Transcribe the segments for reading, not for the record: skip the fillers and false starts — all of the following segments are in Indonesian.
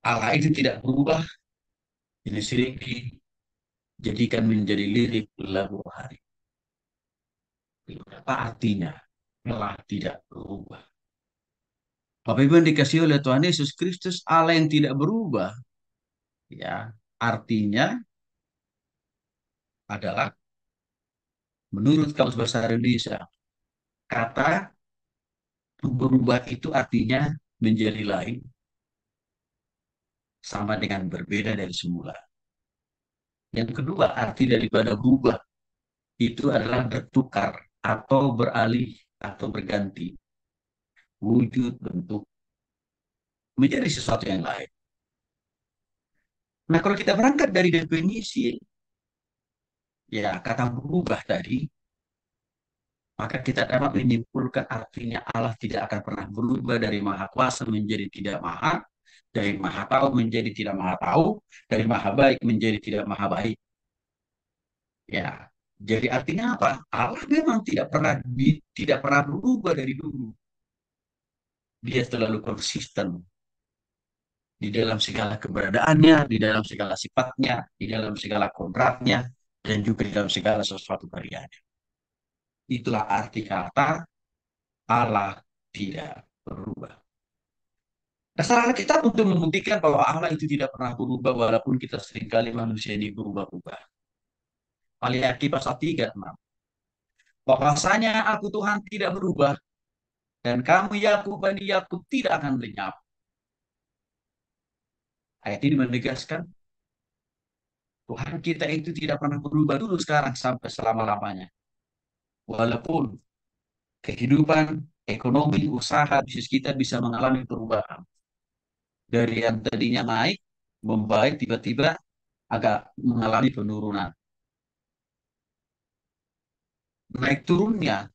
Allah itu tidak berubah. Ini sering dijadikan menjadi lirik lagu hari. Apa artinya? Allah tidak berubah. Bapak Ibu yang dikasih oleh Tuhan Yesus Kristus, Allah yang tidak berubah, ya, artinya adalah menurut Kamus Bahasa Indonesia, kata berubah itu artinya menjadi lain, sama dengan berbeda dari semula. Yang kedua, arti daripada berubah itu adalah bertukar atau beralih atau berganti wujud bentuk menjadi sesuatu yang lain. Nah, kalau kita berangkat dari definisi ya kata berubah tadi, maka kita dapat menyimpulkan artinya Allah tidak akan pernah berubah dari maha kuasa menjadi tidak maha, dari maha tahu menjadi tidak maha tahu, dari maha baik menjadi tidak maha baik. Ya, jadi artinya apa? Allah memang tidak pernah berubah dari dulu. Dia selalu konsisten di dalam segala keberadaannya, di dalam segala sifatnya, di dalam segala kodratnya, dan juga di dalam segala sesuatu karyanya. Itulah arti kata Allah tidak berubah. Dasar kita untuk membuktikan bahwa Allah itu tidak pernah berubah walaupun kita seringkali manusia ini berubah-ubah. Maliaki pasal 3:6. Bahwasanya aku Tuhan tidak berubah dan kamu Yakub Bani Yakub tidak akan lenyap. Ayat ini menegaskan Tuhan kita itu tidak pernah berubah dulu sekarang sampai selama-lamanya. Walaupun kehidupan, ekonomi, usaha, bisnis kita bisa mengalami perubahan. Dari yang tadinya naik, membaik, tiba-tiba agak mengalami penurunan. Naik turunnya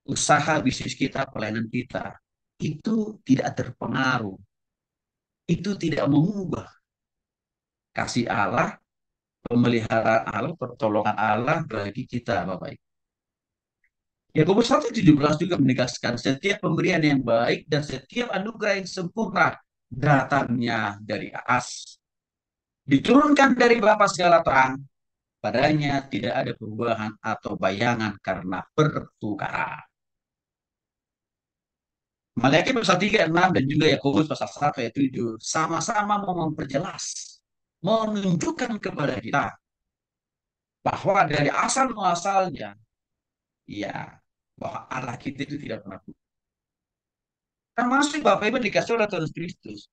usaha bisnis kita, pelayanan kita, itu tidak terpengaruh. Itu tidak mengubah kasih Allah, pemeliharaan Allah, pertolongan Allah bagi kita, Bapak Ibu. Yakobus 1:17 juga menegaskan setiap pemberian yang baik dan setiap anugerah yang sempurna datangnya dari atas. Diturunkan dari Bapa segala terang, padanya tidak ada perubahan atau bayangan karena pertukaran. Maliaki pasal 3:6 dan juga Yakobus pasal 1 ayat 7 sama-sama mau memperjelas, menunjukkan kepada kita bahwa dari asal muasalnya, ya, bahwa Allah kita itu tidak pernah berubah. Termasuk Bapak Ibu dikasih oleh Tuhan Kristus.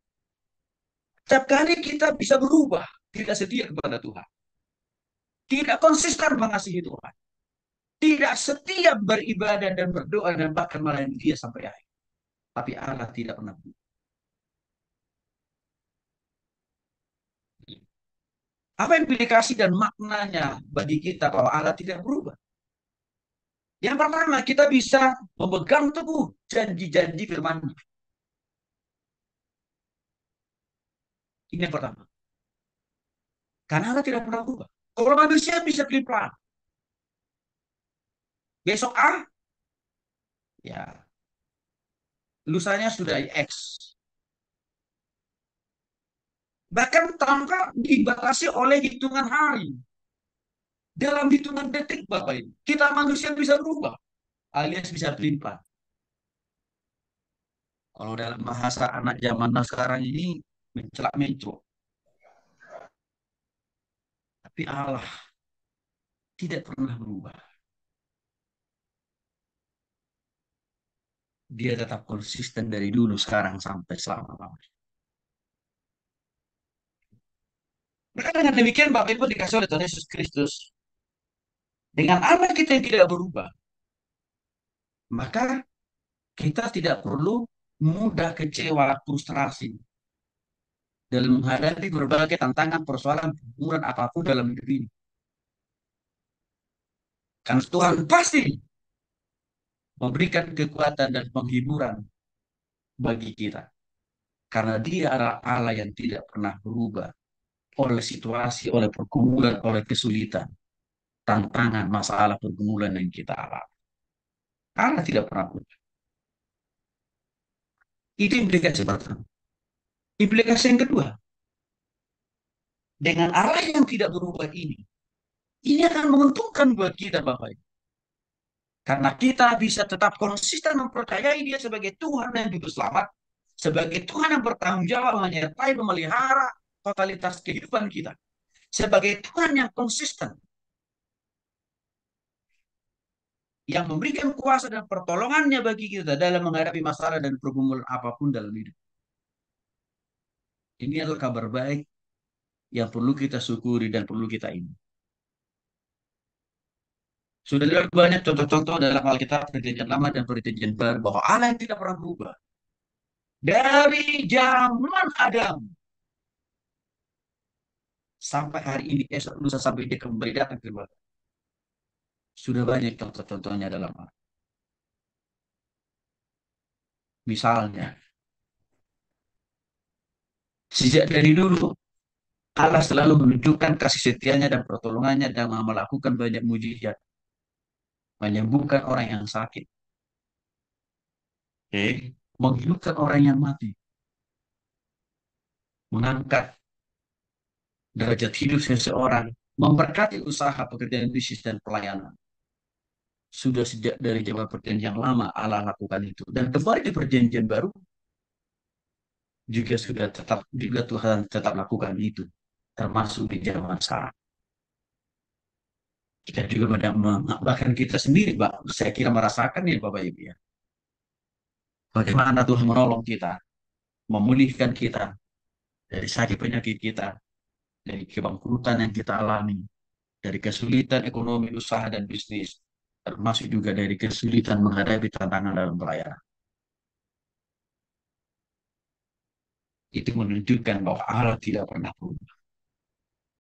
Setiap kali kita bisa berubah, tidak setia kepada Tuhan, tidak konsisten mengasihi Tuhan, tidak setia beribadah dan berdoa dan bahkan melayani Dia sampai akhir. Tapi Allah tidak pernah berubah. Apa implikasi dan maknanya bagi kita bahwa Allah tidak berubah? Yang pertama, kita bisa memegang teguh janji-janji firman. Ini yang pertama. Karena Allah tidak pernah berubah. Kalau manusia bisa pelin-pelan. Besok A, ya lusanya sudah X. Bahkan tanpa dibatasi oleh hitungan hari. Dalam hitungan detik, Bapak Ibu. Kita manusia bisa berubah. Alias bisa pelin-pelan. Kalau dalam bahasa anak zaman sekarang ini, mencelak mencuk. Tapi Allah tidak pernah berubah. Dia tetap konsisten dari dulu, sekarang, sampai selama-lamanya. Maka dengan demikian Bapak Ibu dikasih oleh Tuhan Yesus Kristus. Dengan anak kita yang tidak berubah, maka kita tidak perlu mudah kecewa, frustrasi dalam menghadapi berbagai tantangan, persoalan, pergumulan apapun dalam hidup ini. Karena Tuhan pasti memberikan kekuatan dan penghiburan bagi kita. Karena Dia adalah Allah yang tidak pernah berubah oleh situasi, oleh pergumulan, oleh kesulitan, tantangan, masalah, pergumulan yang kita alami. Allah tidak pernah berubah. Itu implikasi pertama. Implikasi yang kedua, dengan arah yang tidak berubah ini akan menguntungkan buat kita, Bapak Ibu. Karena kita bisa tetap konsisten mempercayai Dia sebagai Tuhan dan Juru Selamat, sebagai Tuhan yang bertanggung jawab menyertai memelihara totalitas kehidupan kita, sebagai Tuhan yang konsisten, yang memberikan kuasa dan pertolongannya bagi kita dalam menghadapi masalah dan pergumulan apapun dalam hidup. Ini adalah kabar baik yang perlu kita syukuri dan perlu kita ini. Sudah lihat banyak contoh-contoh dalam Alkitab Perjanjian Lama dan Perjanjian Baru bahwa Allah yang tidak pernah berubah. Dari zaman Adam sampai hari ini, esok lusa sampai dia kembali datang ke keluarga. Sudah banyak contoh-contohnya dalam Alkitab. Misalnya, sejak dari dulu Allah selalu menunjukkan kasih setianya dan pertolongannya dalam melakukan banyak mujizat, menyembuhkan orang yang sakit, menghidupkan orang yang mati, mengangkat derajat hidup seseorang, memberkati usaha pekerjaan bisnis dan pelayanan. Sudah sejak dari zaman perjanjian lama Allah lakukan itu. Dan kembali di perjanjian baru juga sudah tetap juga Tuhan tetap lakukan itu. Termasuk di zaman sekarang. Kita juga bahkan kita sendiri, Pak, saya kira merasakan ya Bapak Ibu ya. Bagaimana Tuhan menolong kita, memulihkan kita dari sakit penyakit kita, dari kebangkrutan yang kita alami, dari kesulitan ekonomi usaha dan bisnis, termasuk juga dari kesulitan menghadapi tantangan dalam pelayanan. Itu menunjukkan bahwa Allah tidak pernah berubah.